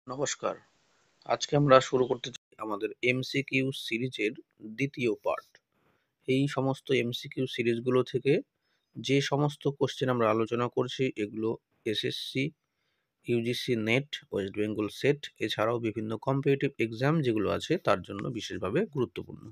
নমস্কার। আজকে আমরা শুরু করতে চাই আমাদের এমসিকিউ সিরিজের দ্বিতীয় পার্ট। এই সমস্ত এমসিকিউ সিরিজগুলো থেকে যে সমস্ত কোশ্চেন আমরা আলোচনা করছি এগুলো SSC, UGC net, West Bengal set এছাড়াও বিভিন্ন কম্পিটিটিভ এক্সাম যেগুলো আছে তার জন্য বিশেষভাবে গুরুত্বপূর্ণ।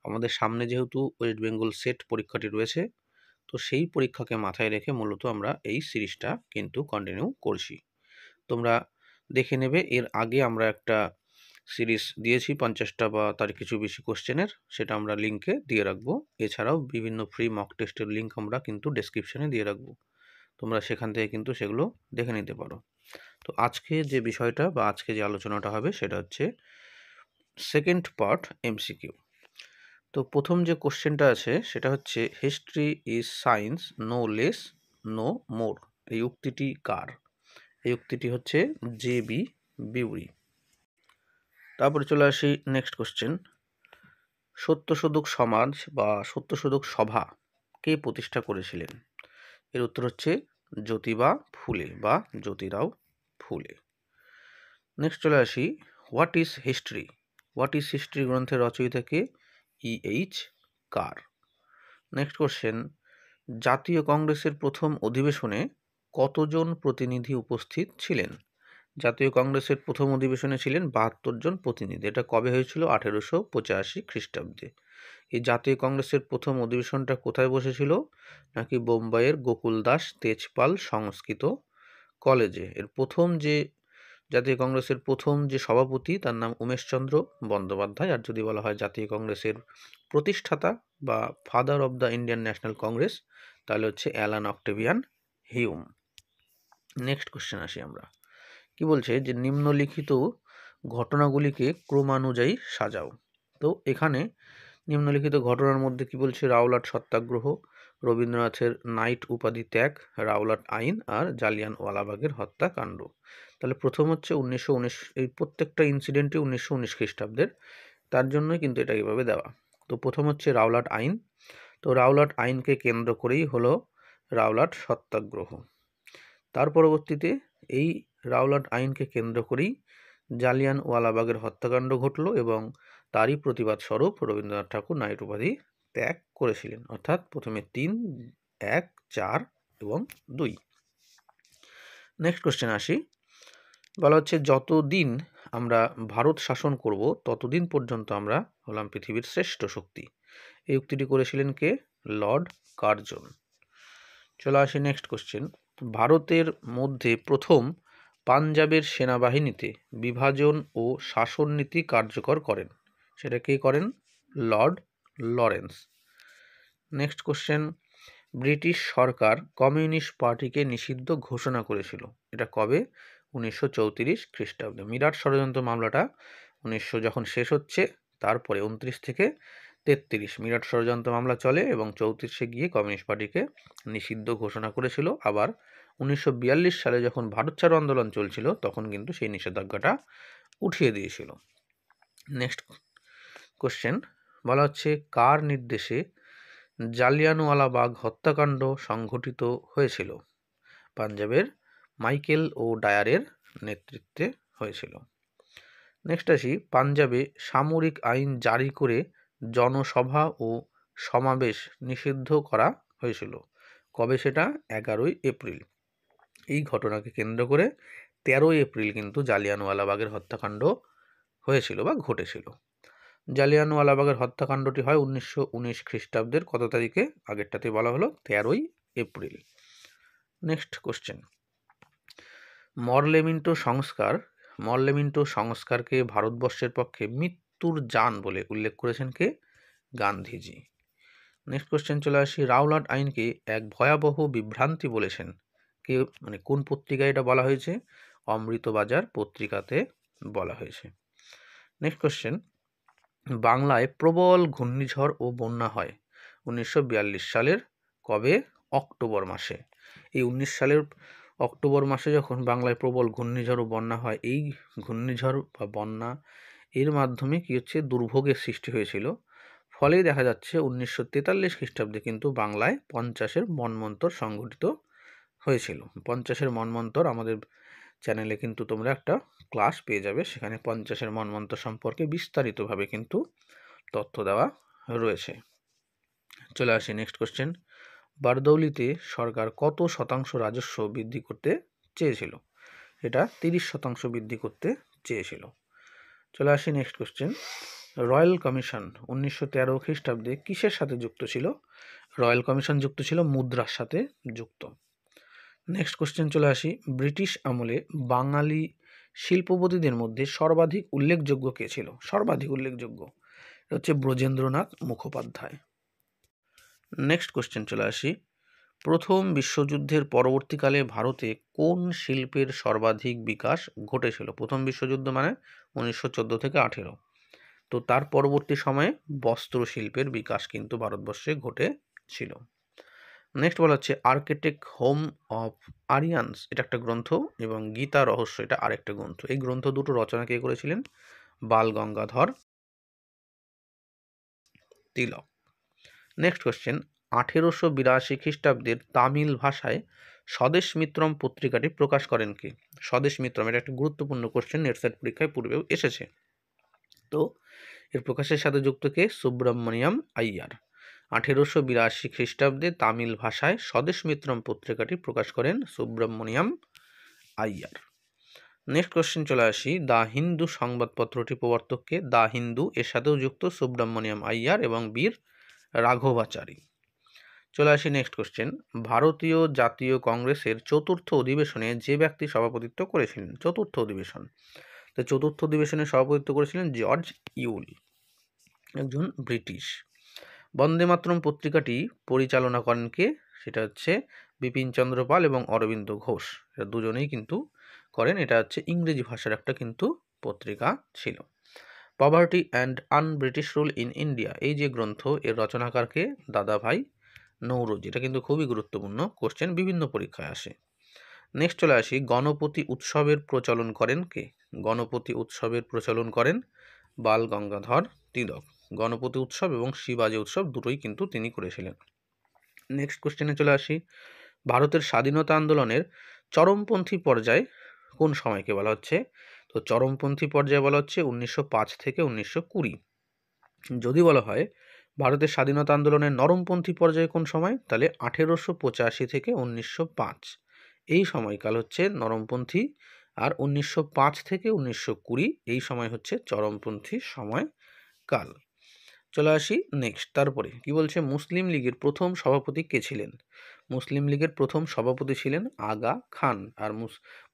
আমাদের সামনে যেহেতু ওয়েস্ট বেঙ্গল সেট পরীক্ষাটি রয়েছে, তো সেই পরীক্ষাকে মাথায় রেখে মূলত আমরা এই সিরিজটা কিন্তু কন্টিনিউ করছি। তোমরা দেখে নেবে, এর আগে আমরা একটা সিরিজ দিয়েছি 50টা বা তার কিছু বেশি কোশ্চেনের, সেটা আমরা লিঙ্কে দিয়ে রাখবো। এছাড়াও বিভিন্ন ফ্রি মক টেস্টের লিঙ্ক আমরা কিন্তু ডেসক্রিপশনে দিয়ে রাখবো, তোমরা সেখান থেকে কিন্তু সেগুলো দেখে নিতে পারো। তো আজকে যে বিষয়টা বা আজকে যে আলোচনাটা হবে সেটা হচ্ছে সেকেন্ড পার্ট এমসিকিউ। তো প্রথম যে কোশ্চেনটা আছে সেটা হচ্ছে history is science no less no more. এই উক্তিটি কার? এই উক্তিটি হচ্ছে জে.বি. বিউরি। তারপরে চলে আসি নেক্সট কোশ্চেন। সত্যশোধক সমাজ বা সত্যশোধক সভা কে প্রতিষ্ঠা করেছিলেন? এর উত্তর হচ্ছে জ্যোতিবা ফুলে বা জ্যোতিরাও ফুলে। নেক্সট চলে আসি what is history. What is history গ্রন্থের রচয়িতা কে? E.H. কার। নেক্সট কোশ্চেন, জাতীয় কংগ্রেসের প্রথম অধিবেশনে কতজন প্রতিনিধি উপস্থিত ছিলেন? জাতীয় কংগ্রেসের প্রথম অধিবেশনে ছিলেন 72 জন প্রতিনিধি। এটা কবে হয়েছিল? 1885 খ্রিস্টাব্দে। এই জাতীয় কংগ্রেসের প্রথম অধিবেশনটা কোথায় বসেছিল? নাকি বোম্বাইয়ের গোকুলদাস তেজপাল সংস্কৃত কলেজে। এর প্রথম যে জাতীয় কংগ্রেসের প্রথম যে সভাপতি তার নাম উমেশচন্দ্র বন্দ্যোপাধ্যায়। আর যদি বলা হয় জাতীয় কংগ্রেসের প্রতিষ্ঠাতা বা father of the Indian National Congress, তাহলে হচ্ছে Allan Octavian Hume. Next question আসি আমরা। কি বলছে যে নিম্নলিখিত ঘটনাগুলিকে ক্রমানুযায়ী সাজাও। তো এখানে নিম্নলিখিত ঘটনার মধ্যে কি বলছে? রাওলাট সত্যাগ্রহ, রবীন্দ্রনাথের নাইট উপাধি ত্যাগ, রাওলাট আইন আর জালিয়ানওয়ালাবাগের হত্যাকাণ্ড। তাহলে প্রথম হচ্ছে 1919, এই প্রত্যেকটা ইনসিডেন্টই 1919 খ্রিস্টাব্দের, তার জন্যই কিন্তু এটা এইভাবে দেওয়া। তো প্রথম হচ্ছে রাওলাট আইন। তো রাওলাট আইনকে কেন্দ্র করেই হলো রাওলাট সত্যাগ্রহ। তার পরবর্তীতে এই রাওলাট আইনকে কেন্দ্র করেই জালিয়ানওয়ালাবাগের হত্যাকাণ্ড ঘটল এবং তারই প্রতিবাদ স্বরূপ রবীন্দ্রনাথ ঠাকুর নাইট উপাধি ত্যাগ করেছিলেন। অর্থাৎ প্রথমে 3, 1, 4 এবং 2। নেক্সট কোশ্চেন আসি। বলা হচ্ছে যতদিন আমরা ভারত শাসন করব ততদিন পর্যন্ত আমরা হলাম পৃথিবীর শ্রেষ্ঠ শক্তি। এই উক্তিটি করেছিলেন কে? Lord Curzon. চলে আসি নেক্সট কোশ্চেন। ভারতের মধ্যে প্রথম পাঞ্জাবের সেনাবাহিনীতে বিভাজন ও শাসন নীতি কার্যকর করেন। সেটা কে করেন? Lord Lawrence. Next question, British সরকার কমিউনিস্ট পার্টিকে নিষিদ্ধ ঘোষণা করেছিল। এটা কবে? 1934 খ্রিস্টাব্দে। মিরাট ষড়যন্ত্র মামলাটা 1900 যখন শেষ হচ্ছে, তারপরে 29 থেকে 33 মিরাট ষড়যন্ত্র মামলা চলে এবং 34-এ গিয়ে কমিউনিস্ট পার্টিকে নিষিদ্ধ ঘোষণা করেছিল। আবার 1942 সালে যখন ভারত ছাড়ো আন্দোলন চলছিল তখন কিন্তু সেই নিষেধাজ্ঞাটা উঠিয়ে দিয়েছিল। নেক্সট কোশ্চেন, বলা হচ্ছে কার নির্দেশে জালিয়ানওয়ালাবাগ হত্যাকাণ্ড সংঘটিত হয়েছিল? পাঞ্জাবের মাইকেল ও ডায়ারের নেতৃত্বে হয়েছিল। নেক্সট আসি, পাঞ্জাবে সামরিক আইন জারি করে জনসভা ও সমাবেশ নিষিদ্ধ করা হয়েছিল। কবে সেটা? 11 এপ্রিল। এই ঘটনাকে কেন্দ্র করে 13 এপ্রিল কিন্তু জালিয়ানওয়ালাবাগের হত্যাকাণ্ড হয়েছিল বা ঘটেছিল। জালিয়ানওয়ালাবাগের হত্যাকাণ্ডটি হয় 1919 খ্রিস্টাব্দের কত তারিখে? আগেরটাতে বলা হলো 13 এপ্রিল। নেক্সট কোশ্চেন, মরলেমিন্টো সংস্কারকে ভারতবর্ষের পক্ষে মৃত্যুর যান বলে উল্লেখ করেছেন কে? গান্ধীজি। নেক্সট কোশ্চেন চলে আসি, রাওলাট আইনকে এক ভয়াবহ বিভ্রান্তি বলেছেন কে? মানে কোন পত্রিকায় এটা বলা হয়েছে? অমৃতবাজার পত্রিকাতে বলা হয়েছে। নেক্সট কোশ্চেন, বাংলায় প্রবল ঘূর্ণিঝড় ও বন্যা হয় 1942 সালের কবে? অক্টোবর মাসে। এই 19 সালের অক্টোবর মাসে যখন বাংলায় প্রবল ঘূর্ণিঝড় ও বন্যা হয়, এই ঘূর্ণিঝড় বা বন্যা এর মাধ্যমে কি হচ্ছে? দুর্ভোগের সৃষ্টি হয়েছিল। ফলে দেখা যাচ্ছে 1943 খ্রিস্টাব্দে কিন্তু বাংলায় 50-এর মন্বন্তর সংঘটিত হয়েছিল। 50-এর মন্বন্তর আমাদের চ্যানেলে কিন্তু তোমরা একটা ক্লাস পেয়ে যাবে, সেখানে 50-এর মন্বন্তর সম্পর্কে বিস্তারিতভাবে কিন্তু তথ্য দেওয়া রয়েছে। চলে আসি নেক্সট কোশ্চেন। বারদৌলিতে সরকার কত শতাংশ রাজস্ব বৃদ্ধি করতে চেয়েছিল? এটা 30% বৃদ্ধি করতে চেয়েছিল। চলে আসি নেক্সট কোশ্চেন। রয়্যাল কমিশন 1913 খ্রিস্টাব্দে কিসের সাথে যুক্ত ছিল? রয়্যাল কমিশন যুক্ত ছিল মুদ্রার সাথে যুক্ত। নেক্সট কোশ্চেন চলে আসি। ব্রিটিশ আমলে বাঙালি শিল্পপতিদের মধ্যে সর্বাধিক উল্লেখযোগ্য কে ছিল? সর্বাধিক উল্লেখযোগ্য হচ্ছে ব্রজেন্দ্রনাথ মুখোপাধ্যায়। নেক্সট কোশ্চেন চলে আসি। প্রথম বিশ্বযুদ্ধের পরবর্তীকালে ভারতে কোন শিল্পের সর্বাধিক বিকাশ ঘটেছিল? প্রথম বিশ্বযুদ্ধ মানে 1914 থেকে 18। তো তার পরবর্তী সময়ে বস্ত্র শিল্পের বিকাশ কিন্তু ভারতবর্ষে ঘটেছিল। নেক্সট বলা হচ্ছে আর্কিটেক্ট হোম অফ আরিয়ান্স, এটা একটা গ্রন্থ, এবং গীতা রহস্য এটা আরেকটা গ্রন্থ। এই গ্রন্থ দুটো রচনা কে করেছিলেন? বাল গঙ্গাধর তিলক। Next question. 1882 খ্রিস্টাব্দের তামিল ভাষায় স্বদেশ মিত্রম পত্রিকাটি প্রকাশ করেন কে? স্বদেশ মিত্রম এটা একটা গুরুত্বপূর্ণ কোশ্চেন, নেট সেট পরীক্ষায় পূর্বেও এসেছে। তো এর প্রকাশের সাথে যুক্ত কে? সুব্রমণিয়াম আইয়ার। 1882 খ্রিস্টাব্দে তামিল ভাষায় স্বদেশ মিত্রম পত্রিকাটি প্রকাশ করেন সুব্রমণিয়াম আইয়ার। নেক্সট কোশ্চেন চলে আসি। দ্য হিন্দু সংবাদপত্রটি প্রবর্তক কে? দ্য হিন্দু এর সাথেও যুক্ত সুব্রমণিয়াম আইয়ার এবং বীর রাঘবাচারী। চলে আসি নেক্সট কোশ্চেন। ভারতীয় জাতীয় কংগ্রেসের চতুর্থ অধিবেশনে যে ব্যক্তি সভাপতিত্ব করেছিলেন? চতুর্থ অধিবেশন, তো চতুর্থ অধিবেশনে সভাপতিত্ব করেছিলেন জর্জ ইউল, একজন ব্রিটিশ। বন্দে মাতরম পত্রিকাটি পরিচালনা করেন কে? সেটা হচ্ছে বিপিন চন্দ্র পাল এবং অরবিন্দ ঘোষ, এরা দুজনেই কিন্তু করেন। এটা হচ্ছে ইংরেজি ভাষার একটা কিন্তু পত্রিকা ছিল। Poverty and un-British rule in India, এই যে গ্রন্থ, এর রচনাকারকে? দাদাভাই নৌরোজি। এটা কিন্তু খুবই গুরুত্বপূর্ণ কোশ্চেন, বিভিন্ন পরীক্ষায় আসে। নেক্সট চলে আসি। গণপতি উৎসবের প্রচলন করেন কে? গণপতি উৎসবের প্রচলন করেন বাল গঙ্গাধর তিলক। গণপতি উৎসব এবং শিবাজী উৎসব দুটোই কিন্তু তিনি করেছিলেন। নেক্সট কোশ্চেনে চলে আসি। ভারতের স্বাধীনতা আন্দোলনের চরমপন্থী পর্যায় কোন সময়কে বলা হচ্ছে? তো চরমপন্থী পর্যায়ে বলা হচ্ছে 1905 থেকে 1920। যদি বলা হয় ভারতের স্বাধীনতা আন্দোলনের নরমপন্থী পর্যায়ে কোন সময়, তাহলে 1885 থেকে 1905, এই সময়কাল হচ্ছে নরমপন্থী। আর 1905 থেকে 1920 এই সময় হচ্ছে চরমপন্থী সময়কাল। চলে আসি নেক্সট। তারপরে কি বলছে? মুসলিম লীগের প্রথম সভাপতি কে ছিলেন? মুসলিম লীগের প্রথম সভাপতি ছিলেন আগা খান। আর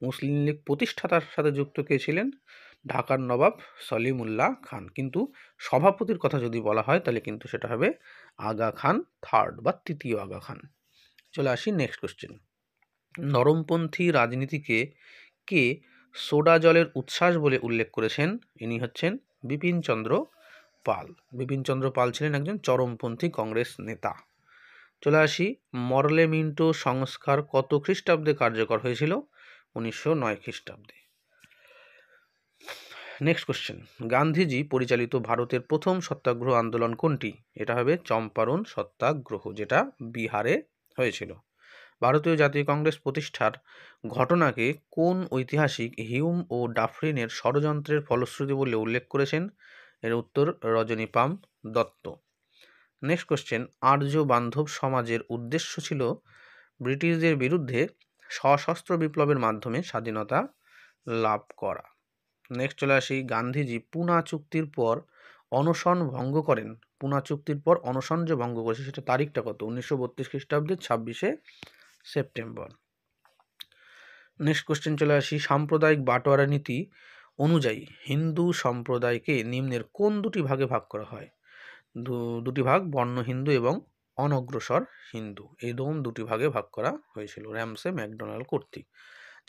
মুসলিম লীগ প্রতিষ্ঠাতার সাথে যুক্ত কে ছিলেন? ঢাকার নবাব সলিমুল্লাহ খান। কিন্তু সভাপতির কথা যদি বলা হয় তাহলে কিন্তু সেটা হবে আগা খান থার্ড বা তৃতীয় আগা খান। চলে আসি নেক্সট কোশ্চেন। নরমপন্থী রাজনীতিকে কে সোডা জলের উচ্ছ্বাস বলে উল্লেখ করেছেন? ইনি হচ্ছেন বিপিন চন্দ্র পাল। বিপিন চন্দ্র পাল ছিলেন একজন চরমপন্থী কংগ্রেস নেতা। চলে আসি। মরলে মিন্টো সংস্কার কত খ্রিস্টাব্দে কার্যকর হয়েছিল? 1909 খ্রিস্টাব্দে। Next question. গান্ধীজি পরিচালিত ভারতের প্রথম সত্যাগ্রহ আন্দোলন কোনটি? এটা হবে চম্পারণ সত্যাগ্রহ, যেটা বিহারে হয়েছিল। ভারতীয় জাতীয় কংগ্রেস প্রতিষ্ঠার ঘটনাকে কোন ঐতিহাসিক হিউম ও ডাফরিনের ষড়যন্ত্রের ফলশ্রুতি বলে উল্লেখ করেছেন? এর উত্তর রজনীপাম দত্ত। Next question. আর্য বান্ধব সমাজের উদ্দেশ্য ছিল ব্রিটিশদের বিরুদ্ধে সশস্ত্র বিপ্লবের মাধ্যমে স্বাধীনতা লাভ করা। নেক্সট চলে আসি। গান্ধীজি পুনা চুক্তির পর অনশন ভঙ্গ করেন। পুনা চুক্তির পর অনশন যে ভঙ্গ করেছে সেটা তারিখটা কত? 1932 খ্রিস্টাব্দের 26শে সেপ্টেম্বর। নেক্সট কোশ্চেন চলে আসি। সাম্প্রদায়িক বাটোয়ারা নীতি অনুযায়ী হিন্দু সম্প্রদায়কে নিম্নের কোন দুটি ভাগে ভাগ করা হয়? দুটি ভাগ, বর্ণ হিন্দু এবং অনগ্রসর হিন্দু, এই দুটি ভাগে ভাগ করা হয়েছিল র্যামসে ম্যাকডোনাল্ড কর্তৃক।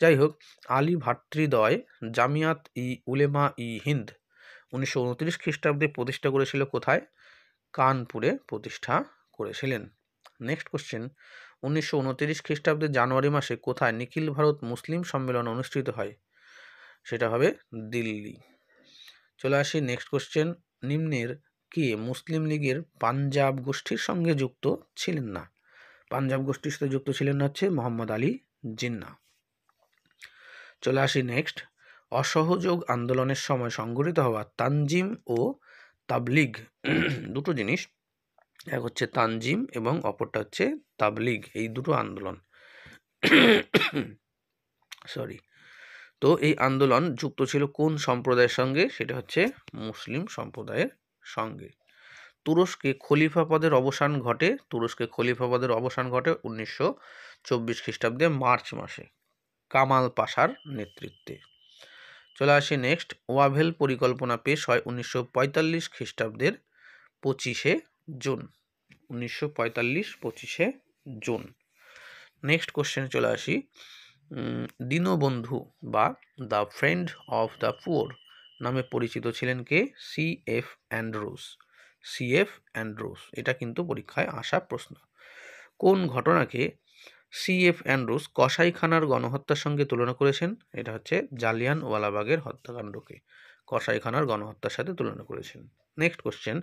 যাই হোক, আলী ভাতৃদ্বয় জামিয়াত ই উলেমা ই হিন্দ 1929 খ্রিস্টাব্দে প্রতিষ্ঠা করেছিল কোথায়? কানপুরে প্রতিষ্ঠা করেছিলেন। Next question. 1929 খ্রিস্টাব্দের জানুয়ারি মাসে কোথায় নিখিল ভারত মুসলিম সম্মেলন অনুষ্ঠিত হয়? সেটা হবে দিল্লি। চলে আসি নেক্সট কোশ্চেন। নিম্নের কে মুসলিম লীগের পাঞ্জাব গোষ্ঠীর সঙ্গে যুক্ত ছিলেন না? পাঞ্জাব গোষ্ঠীর সাথে যুক্ত ছিলেন না হচ্ছে মোহাম্মদ আলী জিন্নাহ। চলে আসি নেক্সট। অসহযোগ আন্দোলনের সময় সংগঠিত হওয়া তানজিম ও তাবলিগ দুটো জিনিস, এক হচ্ছে তানজিম এবং অপরটা হচ্ছে তাবলিগ, এই দুটো আন্দোলন সরি। তো এই আন্দোলন যুক্ত ছিল কোন সম্প্রদায়ের সঙ্গে? সেটা হচ্ছে মুসলিম সম্প্রদায়ের সঙ্গে। তুরস্কে খলিফা পদের অবসান ঘটে, 1924 খ্রিস্টাব্দে মার্চ মাসে কামাল পাশার নেতৃত্বে। চলে আসি নেক্সট। ওয়াভেল পরিকল্পনা পেশ হয় 1945 খ্রিস্টাব্দের 25শে জুন। 25শে জুন। নেক্সট কোশ্চেনে চলে আসি। দীনবন্ধু বা the friend of the poor নামে পরিচিত ছিলেন কে? C.F. অ্যান্ড্রুস। C.F. অ্যান্ড্রুস, এটা কিন্তু পরীক্ষায় আসা প্রশ্ন। কোন ঘটনাকে C.F. অ্যান্ড্রুস কসাইখানার গণহত্যার সঙ্গে তুলনা করেছেন? এটা হচ্ছে জালিয়ানওয়ালাবাগের হত্যাকাণ্ডকে কসাইখানার গণহত্যার সাথে তুলনা করেছেন। Next question.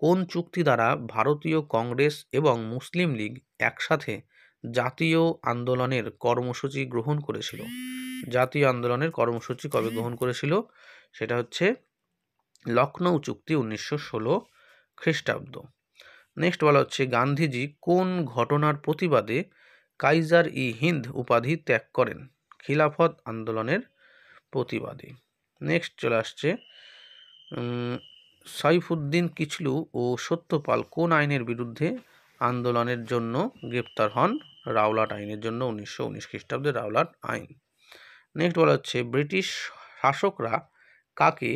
কোন চুক্তি দ্বারা ভারতীয় কংগ্রেস এবং মুসলিম লীগ একসাথে জাতীয় আন্দোলনের কর্মসূচি গ্রহণ করেছিল? জাতীয় আন্দোলনের কর্মসূচি কবে গ্রহণ করেছিল? সেটা হচ্ছে লখনৌ চুক্তি 1916 খ্রিস্টাব্দ। নেক্সট বলা হচ্ছে গান্ধীজি কোন ঘটনার প্রতিবাদে কাইজার ই হিন্দ উপাধি ত্যাগ করেন? খিলাফত আন্দোলনের প্রতিবাদে। নেক্সট চলে আসছে সাইফুদ্দিন কিচলু ও সত্যপাল কোন আইনের বিরুদ্ধে আন্দোলনের জন্য গ্রেপ্তার হন? রাওলাট আইনের জন্য, 1919 খ্রিস্টাব্দে রাওলাট আইন। নেক্সট বলা হচ্ছে ব্রিটিশ শাসকরা কাকে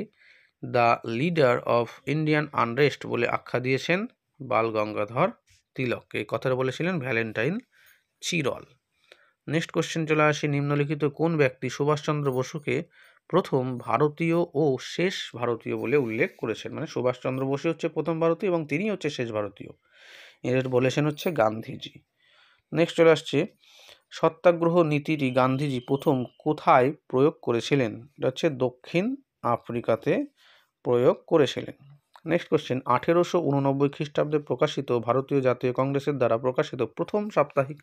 the leader of Indian unrest বলে আখ্যা দিয়েছেন? বাল গঙ্গাধর তিলককে। এই কথাটা বলেছিলেন ভ্যালেন্টাইন চিরল। নেক্সট কোশ্চেন চলে আসি। নিম্নলিখিত কোন ব্যক্তি সুভাষচন্দ্র বসুকে প্রথম ভারতীয় ও শেষ ভারতীয় বলে উল্লেখ করেছেন? মানে সুভাষচন্দ্র বসু হচ্ছে প্রথম ভারতীয় এবং তিনি হচ্ছে শেষ ভারতীয়, এর বলেছেন হচ্ছে গান্ধীজি। নেক্সট চলে আসছে সত্যাগ্রহ নীতিটি গান্ধীজি প্রথম কোথায় প্রয়োগ করেছিলেন? এটা হচ্ছে দক্ষিণ আফ্রিকাতে প্রয়োগ করেছিলেন। Next question. 1889 খ্রিস্টাব্দে প্রকাশিত ভারতীয় জাতীয় কংগ্রেসের দ্বারা প্রকাশিত প্রথম সাপ্তাহিক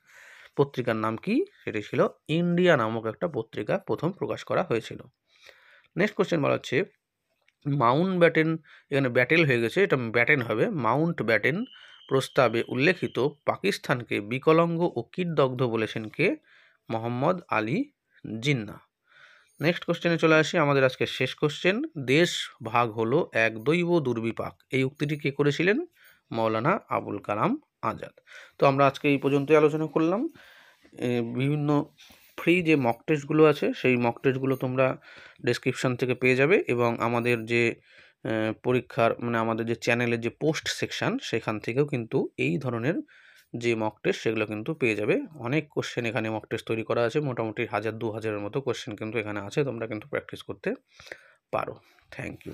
পত্রিকার নাম কি? সেটি ছিল ইন্ডিয়া নামক একটা পত্রিকা প্রথম প্রকাশ করা হয়েছিল। নেক্সট কোশ্চেন বলা হচ্ছে মাউন্ট ব্যাটেন, এখানে ব্যাটেল হয়ে গেছে, এটা ব্যাটেন হবে, মাউন্ট ব্যাটেন প্রস্তাবে উল্লেখিত পাকিস্তানকে বিকলাঙ্গ ও কীটদগ্ধ বলেছেন কে? মোহাম্মদ আলী জিন্নাহ। নেক্সট কোশ্চেনে চলে আসি, আমাদের আজকে শেষ কোশ্চেন। দেশ ভাগ হলো এক দৈব দুর্বিপাক, এই উক্তিটি কে করেছিলেন? মৌলানা আবুল কালাম আজাদ। তো আমরা আজকে এই পর্যন্তই আলোচনা করলাম। বিভিন্ন ফ্রি যে মক টেস্টগুলো আছে সেই মক টেস্টগুলো তোমরা ডেসক্রিপশন থেকে পেয়ে যাবে, এবং আমাদের যে পরীক্ষার মানে আমাদের যে চ্যানেলের যে পোস্ট সেকশান সেখান থেকেও কিন্তু এই ধরনের যে মক টেস্ট সেগুলো কিন্তু পেয়ে যাবে। অনেক কোশ্চেন এখানে মক টেস্ট তৈরি করা আছে, মোটামুটি 1000-2000-এর মতো কোশ্চেন কিন্তু এখানে আছে, তোমরা কিন্তু প্র্যাকটিস করতে পারো। Thank you.